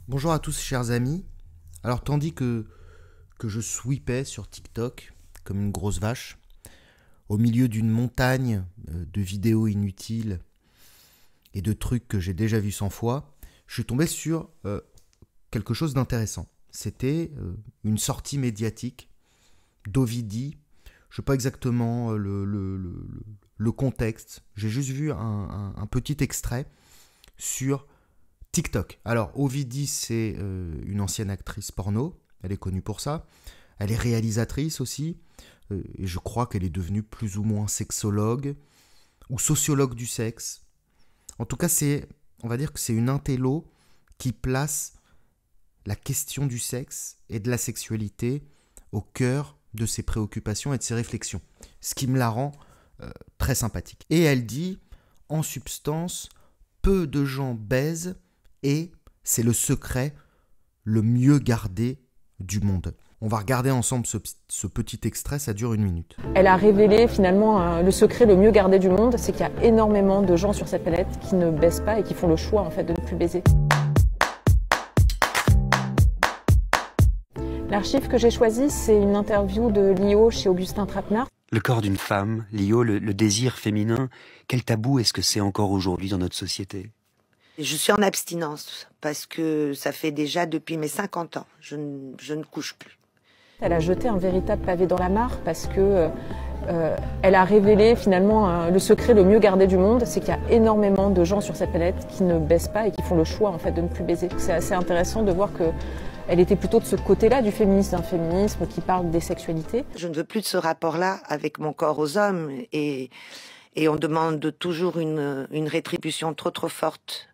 Bonjour à tous chers amis. Alors tandis que je sweepais sur TikTok comme une grosse vache, au milieu d'une montagne de vidéos inutiles et de trucs que j'ai déjà vus 100 fois, je suis tombé sur quelque chose d'intéressant. C'était une sortie médiatique d'Ovidie. Je ne sais pas exactement le contexte. J'ai juste vu un petit extrait sur TikTok. Alors, Ovidie, c'est une ancienne actrice porno. Elle est connue pour ça. Elle est réalisatrice aussi. Et je crois qu'elle est devenue plus ou moins sexologue ou sociologue du sexe. En tout cas, on va dire que c'est une intello qui place la question du sexe et de la sexualité au cœur de ses préoccupations et de ses réflexions. Ce qui me la rend très sympathique. Et elle dit, en substance, peu de gens baisent et c'est le secret le mieux gardé du monde. On va regarder ensemble ce petit extrait, ça dure 1 minute. Elle a révélé finalement le secret le mieux gardé du monde, c'est qu'il y a énormément de gens sur cette planète qui ne baisent pas et qui font le choix en fait de ne plus baiser. L'archive que j'ai choisie, c'est une interview de Lio chez Augustin Trapenard. Le corps d'une femme, Lio, le désir féminin, quel tabou est-ce que c'est encore aujourd'hui dans notre société ? Je suis en abstinence parce que ça fait déjà depuis mes 50 ans. Je ne couche plus. Elle a jeté un véritable pavé dans la mare parce que elle a révélé finalement le secret le mieux gardé du monde, c'est qu'il y a énormément de gens sur cette planète qui ne baisent pas et qui font le choix en fait de ne plus baiser. C'est assez intéressant de voir que elle était plutôt de ce côté-là du féminisme, d'un féminisme qui parle des sexualités. Je ne veux plus de ce rapport-là avec mon corps aux hommes et on demande toujours une rétribution trop forte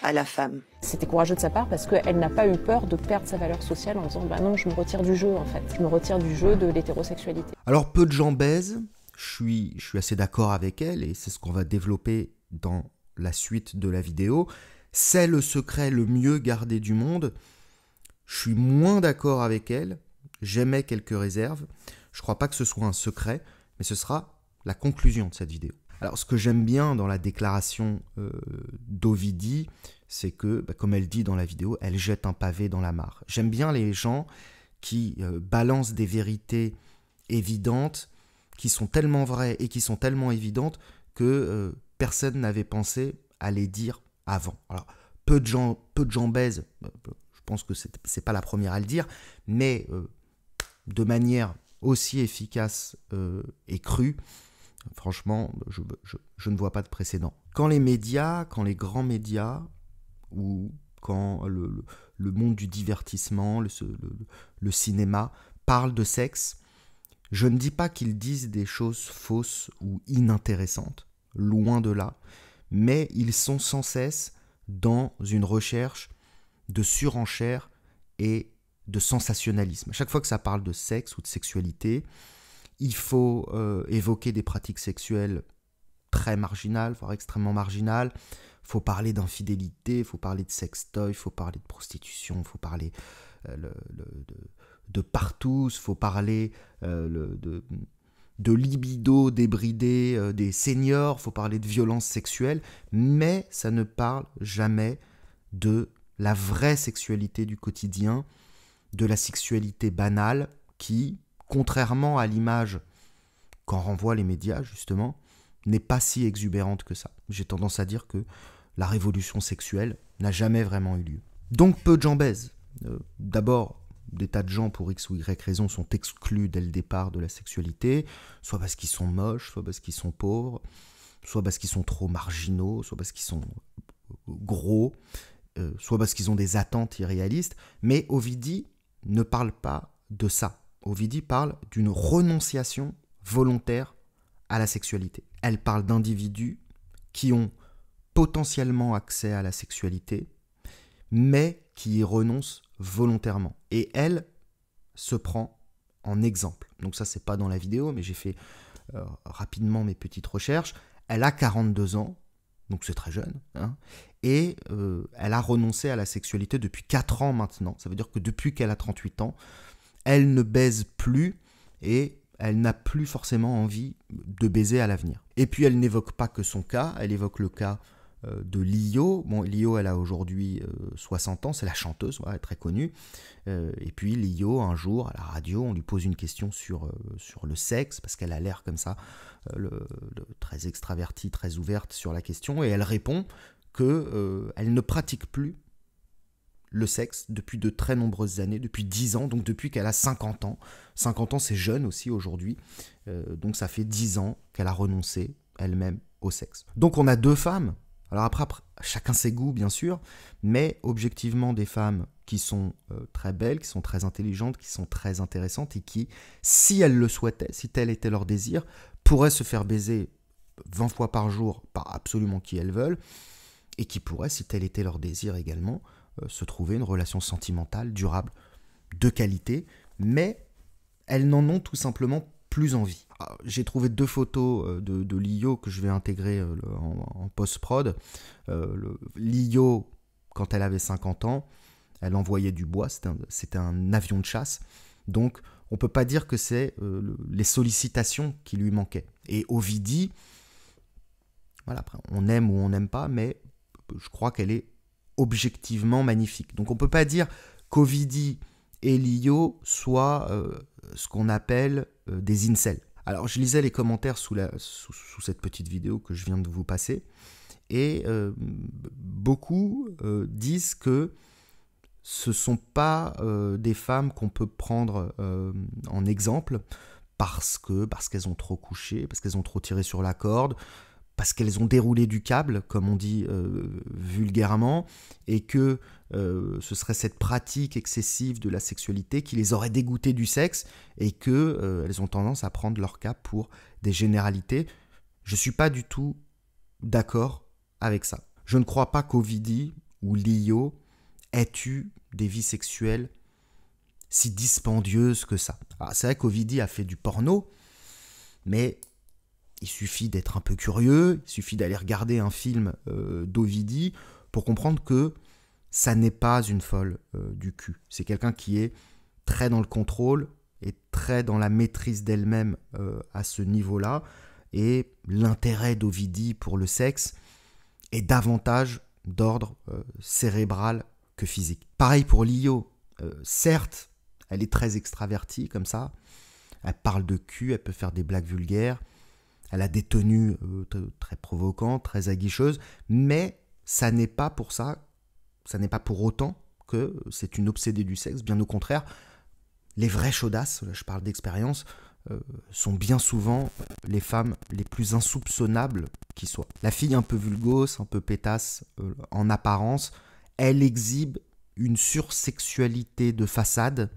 à la femme. C'était courageux de sa part parce qu'elle n'a pas eu peur de perdre sa valeur sociale en disant bah non, je me retire du jeu en fait. Je me retire du jeu de l'hétérosexualité. Alors peu de gens baisent, je suis assez d'accord avec elle et c'est ce qu'on va développer dans la suite de la vidéo. C'est le secret le mieux gardé du monde. Je suis moins d'accord avec elle, j'émets quelques réserves. Je ne crois pas que ce soit un secret, mais ce sera la conclusion de cette vidéo. Alors ce que j'aime bien dans la déclaration d'Ovidie, c'est que, comme elle dit dans la vidéo, elle jette un pavé dans la mare. J'aime bien les gens qui balancent des vérités évidentes, qui sont tellement vraies et qui sont tellement évidentes que personne n'avait pensé à les dire avant. Alors peu de gens baisent, je pense que c'est pas la première à le dire, mais de manière aussi efficace et crue, franchement, je ne vois pas de précédent. Quand les grands médias, ou quand le monde du divertissement, le cinéma, parlent de sexe, je ne dis pas qu'ils disent des choses fausses ou inintéressantes, loin de là, mais ils sont sans cesse dans une recherche de surenchère et de sensationnalisme. À chaque fois que ça parle de sexe ou de sexualité, il faut évoquer des pratiques sexuelles très marginales, voire extrêmement marginales. Il faut parler d'infidélité, il faut parler de sextoy, il faut parler de prostitution, il faut parler de partous, il faut parler de libido débridé des seniors, il faut parler de violence sexuelle, mais ça ne parle jamais de la vraie sexualité du quotidien, de la sexualité banale qui, contrairement à l'image qu'en renvoient les médias, justement, n'est pas si exubérante que ça. J'ai tendance à dire que la révolution sexuelle n'a jamais vraiment eu lieu. Donc peu de gens baisent. D'abord, des tas de gens, pour X ou Y raison, sont exclus dès le départ de la sexualité, soit parce qu'ils sont moches, soit parce qu'ils sont pauvres, soit parce qu'ils sont trop marginaux, soit parce qu'ils sont gros, soit parce qu'ils ont des attentes irréalistes. Mais Ovidie ne parle pas de ça. Ovidie parle d'une renonciation volontaire à la sexualité. Elle parle d'individus qui ont potentiellement accès à la sexualité, mais qui y renoncent volontairement. Et elle se prend en exemple. Donc ça, c'est pas dans la vidéo, mais j'ai fait rapidement mes petites recherches. Elle a 42 ans, donc c'est très jeune, hein, et elle a renoncé à la sexualité depuis 4 ans maintenant. Ça veut dire que depuis qu'elle a 38 ans, elle ne baise plus et elle n'a plus forcément envie de baiser à l'avenir. Et puis elle n'évoque pas que son cas, elle évoque le cas de Lio. Bon, Lio, elle a aujourd'hui 60 ans, c'est la chanteuse, elle est très connue. Et puis Lio, un jour, à la radio, on lui pose une question sur le sexe, parce qu'elle a l'air comme ça, très extravertie, très ouverte sur la question, et elle répond qu'elle ne pratique plus le sexe depuis de très nombreuses années, depuis 10 ans, donc depuis qu'elle a 50 ans. 50 ans, c'est jeune aussi aujourd'hui, donc ça fait 10 ans qu'elle a renoncé elle-même au sexe. Donc on a 2 femmes, alors après chacun ses goûts bien sûr, mais objectivement des femmes qui sont très belles, qui sont très intelligentes, qui sont très intéressantes et qui, si elles le souhaitaient, si tel était leur désir, pourraient se faire baiser 20 fois par jour par absolument qui elles veulent, et qui pourraient, si tel était leur désir également, se trouver une relation sentimentale, durable, de qualité, mais elles n'en ont tout simplement plus envie. J'ai trouvé 2 photos de Lio que je vais intégrer en post-prod. Lio, quand elle avait 50 ans, elle envoyait du bois, c'était un avion de chasse, donc on ne peut pas dire que c'est les sollicitations qui lui manquaient. Et Ovidie, voilà, après, on aime ou on n'aime pas, mais je crois qu'elle est objectivement magnifique. Donc on ne peut pas dire qu'Ovidie et Lio soient ce qu'on appelle des incels. Alors je lisais les commentaires sous cette petite vidéo que je viens de vous passer, et beaucoup disent que ce ne sont pas des femmes qu'on peut prendre en exemple parce qu'elles ont trop couché, parce qu'elles ont trop tiré sur la corde, parce qu'elles ont déroulé du câble, comme on dit vulgairement, et que ce serait cette pratique excessive de la sexualité qui les aurait dégoûtées du sexe, et qu'elles ont tendance à prendre leur cas pour des généralités. Je ne suis pas du tout d'accord avec ça. Je ne crois pas qu'Ovidie ou Lio aient eu des vies sexuelles si dispendieuses que ça. Alors, c'est vrai qu'Ovidie a fait du porno, mais il suffit d'être un peu curieux, il suffit d'aller regarder un film d'Ovidie pour comprendre que ça n'est pas une folle du cul. C'est quelqu'un qui est très dans le contrôle et très dans la maîtrise d'elle-même à ce niveau-là. Et l'intérêt d'Ovidie pour le sexe est davantage d'ordre cérébral que physique. Pareil pour Lio. Certes, elle est très extravertie comme ça. Elle parle de cul, elle peut faire des blagues vulgaires. Elle a des tenues très provocantes, très aguicheuses, mais ça n'est pas pour ça, ça n'est pas pour autant que c'est une obsédée du sexe. Bien au contraire, les vraies chaudasses, je parle d'expérience, sont bien souvent les femmes les plus insoupçonnables qui soient. La fille un peu vulgose, un peu pétasse en apparence, elle exhibe une sursexualité de façade,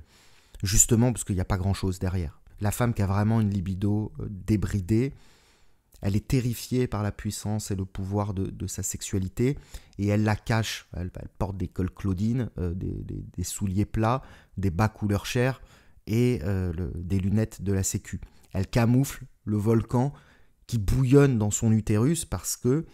justement parce qu'il n'y a pas grand-chose derrière. La femme qui a vraiment une libido débridée, elle est terrifiée par la puissance et le pouvoir de sa sexualité, et elle la cache. Elle porte des cols Claudine, des souliers plats, des bas couleur chair et des lunettes de la sécu. Elle camoufle le volcan qui bouillonne dans son utérus parce que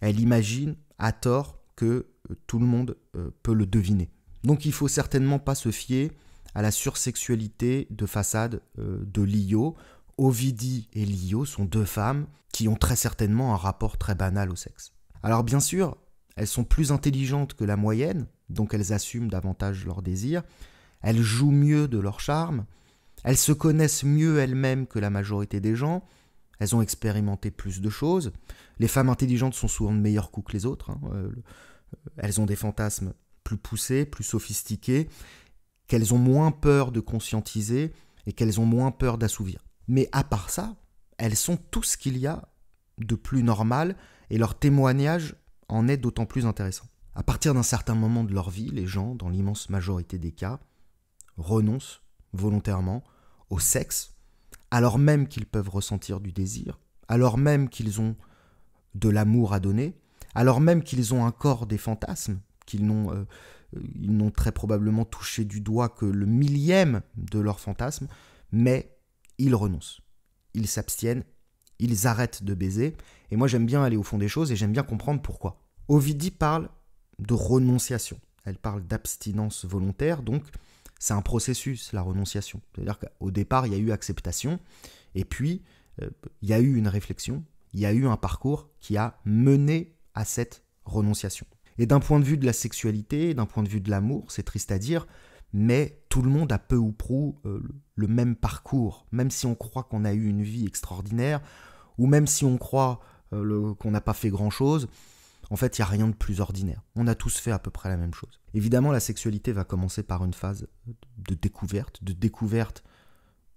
elle imagine à tort que tout le monde peut le deviner. Donc il ne faut certainement pas se fier à la sursexualité de façade de Lio. Ovidie et Lio sont 2 femmes qui ont très certainement un rapport très banal au sexe. Alors bien sûr, elles sont plus intelligentes que la moyenne, donc elles assument davantage leurs désirs, elles jouent mieux de leur charme, elles se connaissent mieux elles-mêmes que la majorité des gens, elles ont expérimenté plus de choses. Les femmes intelligentes sont souvent de meilleurs coups que les autres, elles ont des fantasmes plus poussés, plus sophistiqués, qu'elles ont moins peur de conscientiser et qu'elles ont moins peur d'assouvir. Mais à part ça, elles sont tout ce qu'il y a de plus normal, et leur témoignage en est d'autant plus intéressant. À partir d'un certain moment de leur vie, les gens, dans l'immense majorité des cas, renoncent volontairement au sexe, alors même qu'ils peuvent ressentir du désir, alors même qu'ils ont de l'amour à donner, alors même qu'ils ont un corps des fantasmes, qu'ils n'ont très probablement touché du doigt que le millième de leur fantasme, mais ils renoncent, ils s'abstiennent, ils arrêtent de baiser, et moi j'aime bien aller au fond des choses et j'aime bien comprendre pourquoi. Ovidie parle de renonciation, elle parle d'abstinence volontaire, donc c'est un processus, la renonciation. C'est-à-dire qu'au départ, il y a eu acceptation, et puis il y a eu une réflexion, il y a eu un parcours qui a mené à cette renonciation. Et d'un point de vue de la sexualité, d'un point de vue de l'amour, c'est triste à dire, mais tout le monde a peu ou prou le même parcours. Même si on croit qu'on a eu une vie extraordinaire, ou même si on croit qu'on n'a pas fait grand-chose, en fait, il n'y a rien de plus ordinaire. On a tous fait à peu près la même chose. Évidemment, la sexualité va commencer par une phase de découverte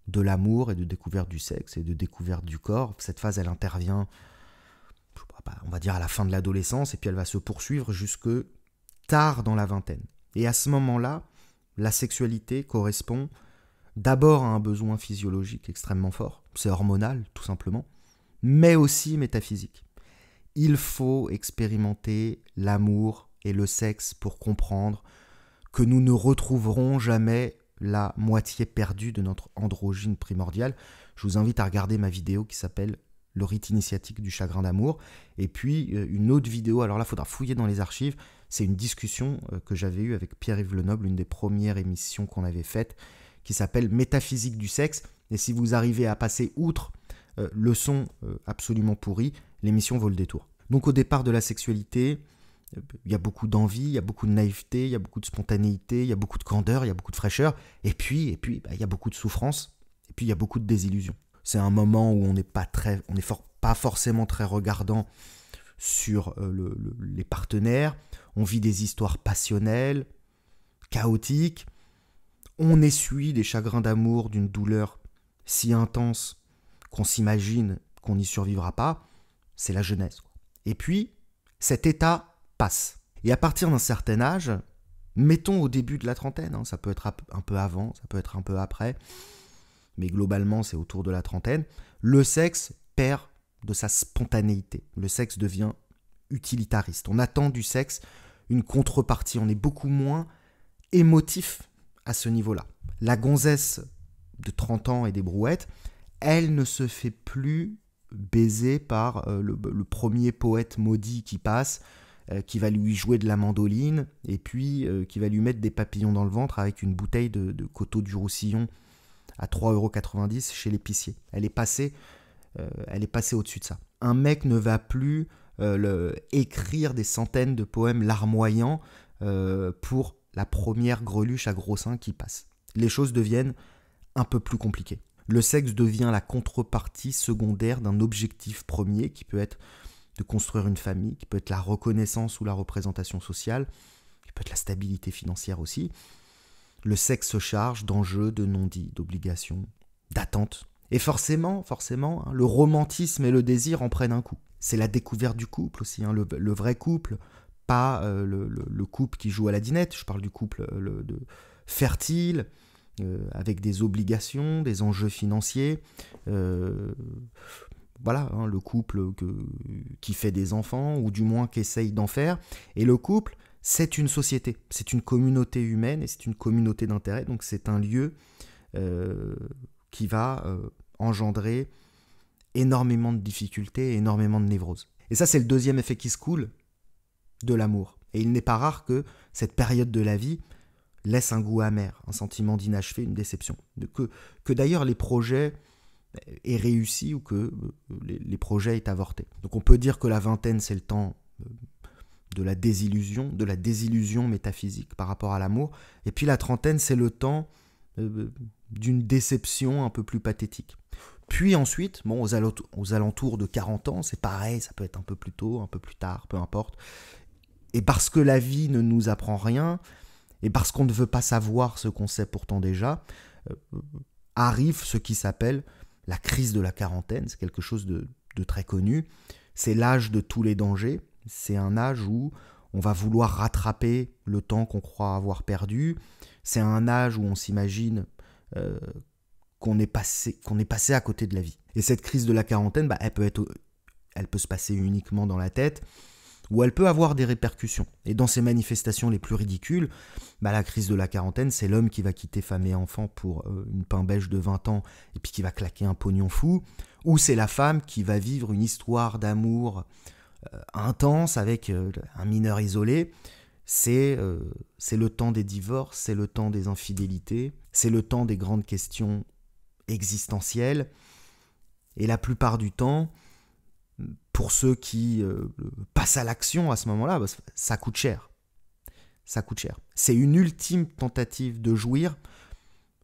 de l'amour et de découverte du sexe et de découverte du corps. Cette phase, elle intervient, on va dire, à la fin de l'adolescence, et puis elle va se poursuivre jusque tard dans la vingtaine. Et à ce moment-là, la sexualité correspond d'abord à un besoin physiologique extrêmement fort, c'est hormonal tout simplement, mais aussi métaphysique. Il faut expérimenter l'amour et le sexe pour comprendre que nous ne retrouverons jamais la moitié perdue de notre androgyne primordial. Je vous invite à regarder ma vidéo qui s'appelle « Le rite initiatique du chagrin d'amour ». Et puis une autre vidéo, alors là il faudra fouiller dans les archives, c'est une discussion que j'avais eue avec Pierre-Yves Lenoble, une des premières émissions qu'on avait faites, qui s'appelle « Métaphysique du sexe ». Et si vous arrivez à passer outre le son absolument pourri, l'émission vaut le détour. Donc au départ de la sexualité, il y a beaucoup d'envie, il y a beaucoup de naïveté, il y a beaucoup de spontanéité, il y a beaucoup de candeur, il y a beaucoup de fraîcheur, et puis il y a beaucoup de souffrance, et puis il y a beaucoup de désillusion. C'est un moment où on n'est pas forcément très regardant sur les partenaires, on vit des histoires passionnelles, chaotiques, on essuie des chagrins d'amour d'une douleur si intense qu'on s'imagine qu'on n'y survivra pas, c'est la jeunesse. Et puis, cet état passe. Et à partir d'un certain âge, mettons au début de la trentaine, ça peut être un peu avant, ça peut être un peu après, mais globalement c'est autour de la trentaine, le sexe perd de sa spontanéité. Le sexe devient utilitariste. On attend du sexe une contrepartie, on est beaucoup moins émotif à ce niveau-là. La gonzesse de 30 ans et des brouettes, elle ne se fait plus baiser par le premier poète maudit qui passe, qui va lui jouer de la mandoline, et puis qui va lui mettre des papillons dans le ventre avec une bouteille de Coteau du Roussillon à 3,90 € chez l'épicier. Elle est passée au-dessus de ça. Un mec ne va plus écrire des centaines de poèmes larmoyants pour la première greluche à gros seins qui passe. Les choses deviennent un peu plus compliquées. Le sexe devient la contrepartie secondaire d'un objectif premier qui peut être de construire une famille, qui peut être la reconnaissance ou la représentation sociale, qui peut être la stabilité financière aussi. Le sexe se charge d'enjeux, de non-dits, d'obligations, d'attentes. Et forcément, le romantisme et le désir en prennent un coup. C'est la découverte du couple aussi, le vrai couple, pas le couple qui joue à la dinette. Je parle du couple fertile, avec des obligations, des enjeux financiers. Le couple qui fait des enfants, ou du moins qui essaye d'en faire. Et le couple, c'est une société, c'est une communauté humaine, et c'est une communauté d'intérêt. Donc c'est un lieu qui va engendrer énormément de difficultés, énormément de névroses. Et ça, c'est le deuxième effet qui se coule de l'amour. Et il n'est pas rare que cette période de la vie laisse un goût amer, un sentiment d'inachevé, une déception. Que d'ailleurs les projets aient réussi ou que les projets aient avorté. Donc on peut dire que la vingtaine, c'est le temps de la désillusion métaphysique par rapport à l'amour. Et puis la trentaine, c'est le temps d'une déception un peu plus pathétique. Puis ensuite, aux alentours de 40 ans, c'est pareil, ça peut être un peu plus tôt, un peu plus tard, peu importe. Et parce que la vie ne nous apprend rien, et parce qu'on ne veut pas savoir ce qu'on sait pourtant déjà, arrive ce qui s'appelle la crise de la quarantaine. C'est quelque chose de très connu. C'est l'âge de tous les dangers. C'est un âge où on va vouloir rattraper le temps qu'on croit avoir perdu. C'est un âge où on s'imagine qu'on est passé à côté de la vie. Et cette crise de la quarantaine, elle peut se passer uniquement dans la tête, ou elle peut avoir des répercussions. Et dans ces manifestations les plus ridicules, la crise de la quarantaine, c'est l'homme qui va quitter femme et enfant pour une pain-bêche de 20 ans et puis qui va claquer un pognon fou, ou c'est la femme qui va vivre une histoire d'amour intense avec un mineur isolé. C'est le temps des divorces, c'est le temps des infidélités, c'est le temps des grandes questions existentielles. Et la plupart du temps, pour ceux qui passent à l'action à ce moment-là, ça coûte cher. Ça coûte cher. C'est une ultime tentative de jouir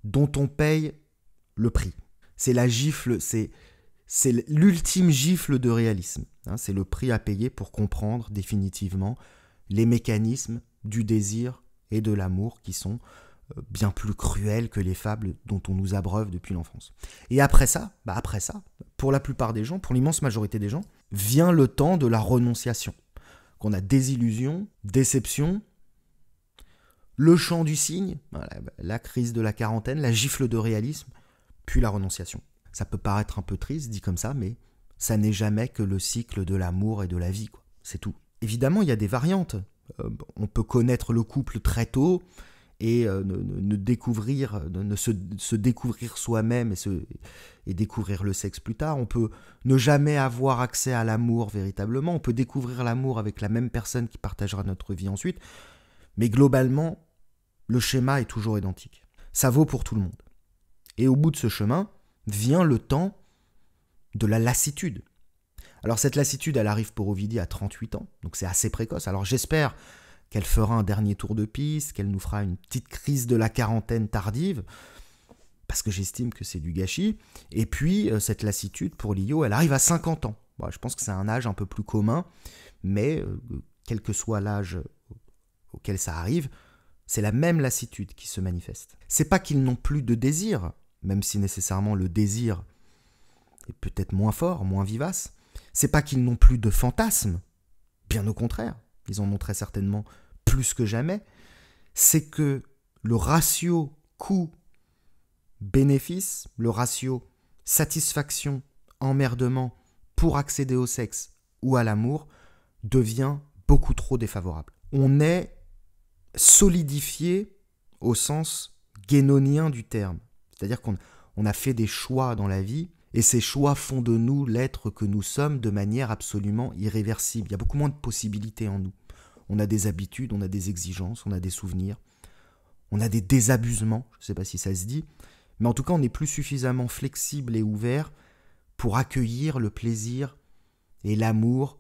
dont on paye le prix. C'est la gifle, c'est l'ultime gifle de réalisme. C'est le prix à payer pour comprendre définitivement les mécanismes du désir et de l'amour qui sont bien plus cruels que les fables dont on nous abreuve depuis l'enfance. Et après ça, pour la plupart des gens, pour l'immense majorité des gens, vient le temps de la renonciation. Qu'on a désillusion, déception, le chant du cygne, la crise de la quarantaine, la gifle de réalisme, puis la renonciation. Ça peut paraître un peu triste dit comme ça, mais ça n'est jamais que le cycle de l'amour et de la vie, quoi. C'est tout. Évidemment, il y a des variantes. On peut connaître le couple très tôt et se découvrir soi-même et découvrir le sexe plus tard. On peut ne jamais avoir accès à l'amour véritablement. On peut découvrir l'amour avec la même personne qui partagera notre vie ensuite. Mais globalement, le schéma est toujours identique. Ça vaut pour tout le monde. Et au bout de ce chemin, vient le temps de la lassitude. Alors cette lassitude, elle arrive pour Ovidie à 38 ans, donc c'est assez précoce. Alors j'espère qu'elle fera un dernier tour de piste, qu'elle nous fera une petite crise de la quarantaine tardive, parce que j'estime que c'est du gâchis. Et puis cette lassitude pour Lio, elle arrive à 50 ans. Bon, je pense que c'est un âge un peu plus commun, mais quel que soit l'âge auquel ça arrive, c'est la même lassitude qui se manifeste. C'est pas qu'ils n'ont plus de désir, même si nécessairement le désir est peut-être moins fort, moins vivace. C'est pas qu'ils n'ont plus de fantasmes, bien au contraire, ils en ont très certainement plus que jamais. C'est que le ratio coût-bénéfice, le ratio satisfaction-emmerdement pour accéder au sexe ou à l'amour devient beaucoup trop défavorable. On est solidifié au sens guénonien du terme. C'est-à-dire qu'on a fait des choix dans la vie et ces choix font de nous l'être que nous sommes de manière absolument irréversible. Il y a beaucoup moins de possibilités en nous. On a des habitudes, on a des exigences, on a des souvenirs, on a des désabusements, je ne sais pas si ça se dit, mais en tout cas on n'est plus suffisamment flexible et ouvert pour accueillir le plaisir et l'amour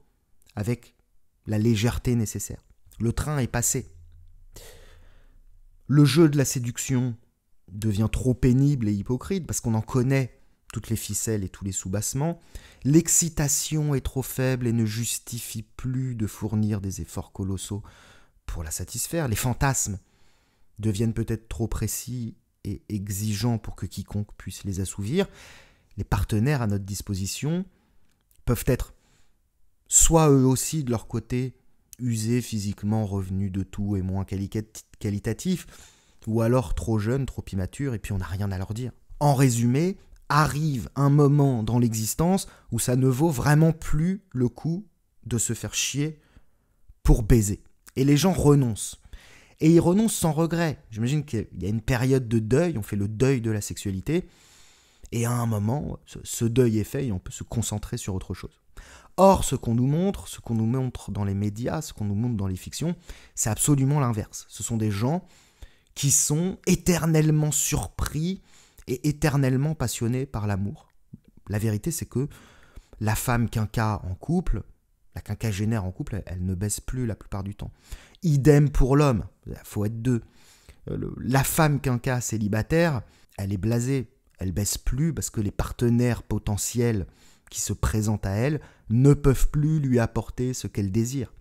avec la légèreté nécessaire. Le train est passé. Le jeu de la séduction devient trop pénible et hypocrite parce qu'on en connaît toutes les ficelles et tous les soubassements. L'excitation est trop faible et ne justifie plus de fournir des efforts colossaux pour la satisfaire. Les fantasmes deviennent peut-être trop précis et exigeants pour que quiconque puisse les assouvir. Les partenaires à notre disposition peuvent être soit eux aussi de leur côté usés physiquement, revenus de tout et moins qualitatifs, ou alors trop jeunes, trop immatures, et puis on n'a rien à leur dire. En résumé, arrive un moment dans l'existence où ça ne vaut vraiment plus le coup de se faire chier pour baiser. Et les gens renoncent. Et ils renoncent sans regret. J'imagine qu'il y a une période de deuil, on fait le deuil de la sexualité, et à un moment, ce deuil est fait et on peut se concentrer sur autre chose. Or, ce qu'on nous montre dans les médias, ce qu'on nous montre dans les fictions, c'est absolument l'inverse. Ce sont des gens qui sont éternellement surpris et éternellement passionnés par l'amour. La vérité, c'est que la femme quinca en couple, la quinquagénaire en couple, elle ne baisse plus la plupart du temps. Idem pour l'homme, il faut être deux. La femme quinca célibataire, elle est blasée, elle baisse plus parce que les partenaires potentiels qui se présentent à elle ne peuvent plus lui apporter ce qu'elle désire.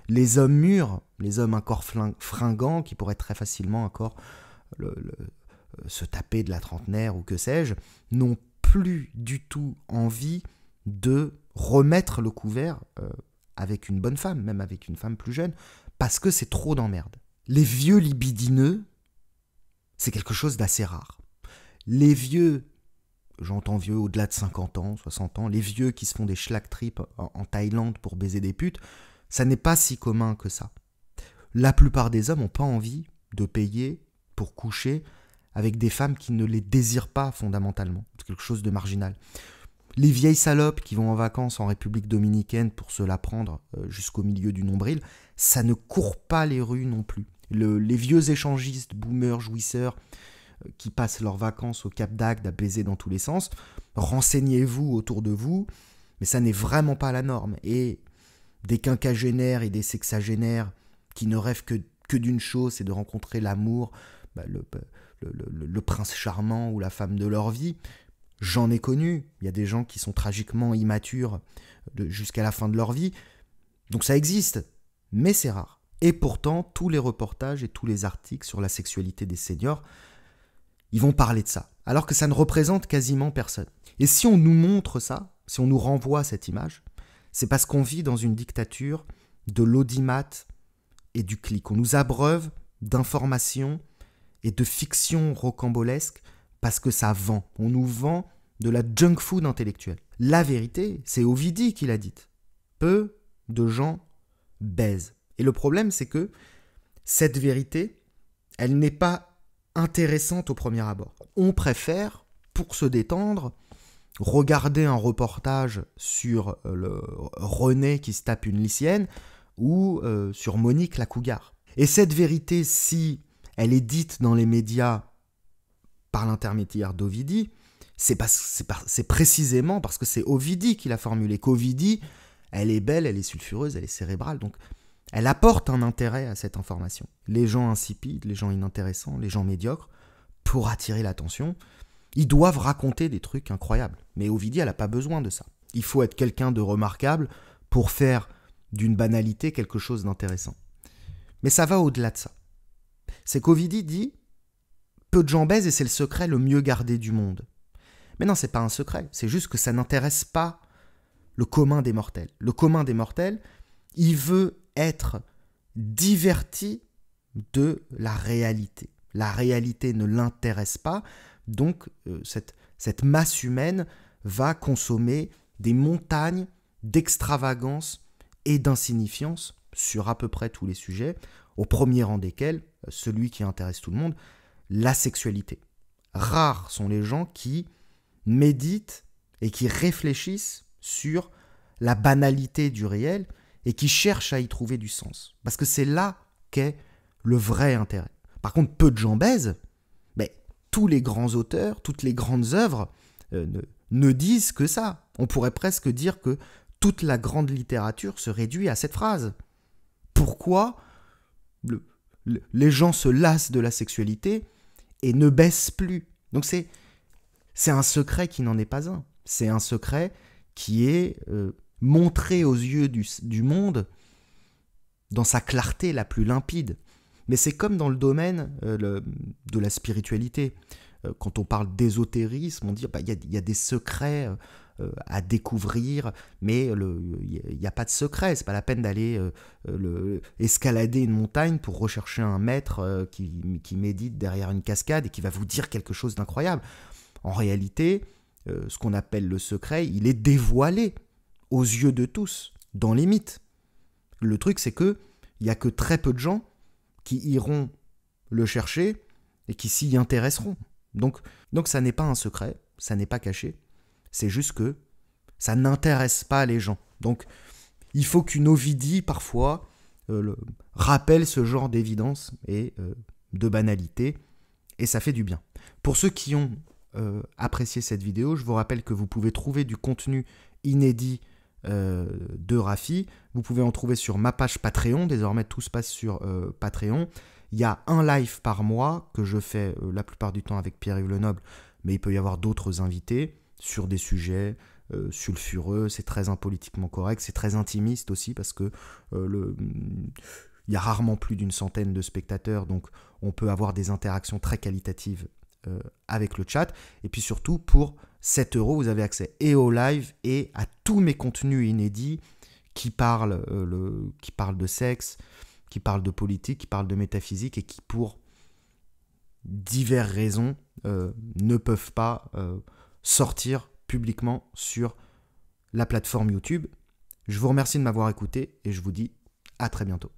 Les hommes mûrs, les hommes encore fringants, qui pourraient très facilement encore se taper de la trentenaire ou que sais-je, n'ont plus du tout envie de remettre le couvert avec une bonne femme, même avec une femme plus jeune, parce que c'est trop d'emmerde. Les vieux libidineux, c'est quelque chose d'assez rare. Les vieux, j'entends vieux au-delà de 50 ans, 60 ans, les vieux qui se font des schlag trips en Thaïlande pour baiser des putes, ça n'est pas si commun que ça. La plupart des hommes n'ont pas envie de payer pour coucher avec des femmes qui ne les désirent pas fondamentalement. C'est quelque chose de marginal. Les vieilles salopes qui vont en vacances en République dominicaine pour se la prendre jusqu'au milieu du nombril, ça ne court pas les rues non plus. Les vieux échangistes, boomers, jouisseurs, qui passent leurs vacances au Cap d'Agde à baiser dans tous les sens, renseignez-vous autour de vous, Mais ça n'est vraiment pas la norme. Et des quinquagénaires et des sexagénaires qui ne rêvent que d'une chose, c'est de rencontrer l'amour, le prince charmant ou la femme de leur vie, j'en ai connu. Il y a des gens qui sont tragiquement immatures jusqu'à la fin de leur vie. Donc ça existe, mais c'est rare. Et pourtant, tous les reportages et tous les articles sur la sexualité des seniors, ils vont parler de ça, alors que ça ne représente quasiment personne. Et si on nous montre ça, si on nous renvoie cette image, c'est parce qu'on vit dans une dictature de l'audimat et du clic. On nous abreuve d'informations et de fictions rocambolesques parce que ça vend. On nous vend de la junk food intellectuelle. La vérité, c'est Ovidie qui l'a dite. Peu de gens baisent. Et le problème, c'est que cette vérité, elle n'est pas intéressante au premier abord. On préfère, pour se détendre, regarder un reportage sur le René qui se tape une lycéenne ou sur Monique la cougar. Et cette vérité, si elle est dite dans les médias par l'intermédiaire d'Ovidie, c'est précisément parce que c'est Ovidie qui l'a formulée. Qu'Ovidie, elle est belle, elle est sulfureuse, elle est cérébrale, donc elle apporte un intérêt à cette information. Les gens insipides, les gens inintéressants, les gens médiocres, pour attirer l'attention, ils doivent raconter des trucs incroyables. Mais Ovidie, elle n'a pas besoin de ça. Il faut être quelqu'un de remarquable pour faire d'une banalité quelque chose d'intéressant. Mais ça va au-delà de ça. C'est qu'Ovidie dit « Peu de gens baisent et c'est le secret le mieux gardé du monde ». Mais non, c'est pas un secret. C'est juste que ça n'intéresse pas le commun des mortels. Le commun des mortels, il veut être diverti de la réalité. La réalité ne l'intéresse pas, donc cette masse humaine va consommer des montagnes d'extravagance et d'insignifiance sur à peu près tous les sujets, au premier rang desquels, celui qui intéresse tout le monde, la sexualité. Rares sont les gens qui méditent et qui réfléchissent sur la banalité du réel et qui cherchent à y trouver du sens. Parce que c'est là qu'est le vrai intérêt. Par contre, peu de gens baisent, mais tous les grands auteurs, toutes les grandes œuvres ne disent que ça. On pourrait presque dire que toute la grande littérature se réduit à cette phrase. Pourquoi les gens se lassent de la sexualité et ne baissent plus? Donc c'est un secret qui n'en est pas un. C'est un secret qui est montré aux yeux du monde dans sa clarté la plus limpide. Mais c'est comme dans le domaine de la spiritualité. Quand on parle d'ésotérisme, on dit qu'il y a des secrets à découvrir, mais il n'y a pas de secret. C'est pas la peine d'aller escalader une montagne pour rechercher un maître qui médite derrière une cascade et qui va vous dire quelque chose d'incroyable. En réalité, ce qu'on appelle le secret, il est dévoilé aux yeux de tous, dans les mythes. Le truc, c'est qu'il n'y a que très peu de gens qui iront le chercher et qui s'y intéresseront. Donc ça n'est pas un secret, ça n'est pas caché, c'est juste que ça n'intéresse pas les gens. Donc il faut qu'une Ovidie, parfois, rappelle ce genre d'évidence et de banalité, et ça fait du bien. Pour ceux qui ont apprécié cette vidéo, je vous rappelle que vous pouvez trouver du contenu inédit de Rafi. Vous pouvez en trouver sur ma page Patreon. Désormais, tout se passe sur Patreon. Il y a un live par mois que je fais la plupart du temps avec Pierre-Yves Lenoble, mais il peut y avoir d'autres invités sur des sujets sulfureux. C'est très impolitiquement correct, c'est très intimiste aussi parce que il y a rarement plus d'une centaine de spectateurs, donc on peut avoir des interactions très qualitatives avec le chat. Et puis surtout, pour 7 €, vous avez accès et au live et à tous mes contenus inédits qui parlent de sexe, qui parlent de politique, qui parlent de métaphysique et qui, pour diverses raisons, ne peuvent pas sortir publiquement sur la plateforme YouTube. Je vous remercie de m'avoir écouté et je vous dis à très bientôt.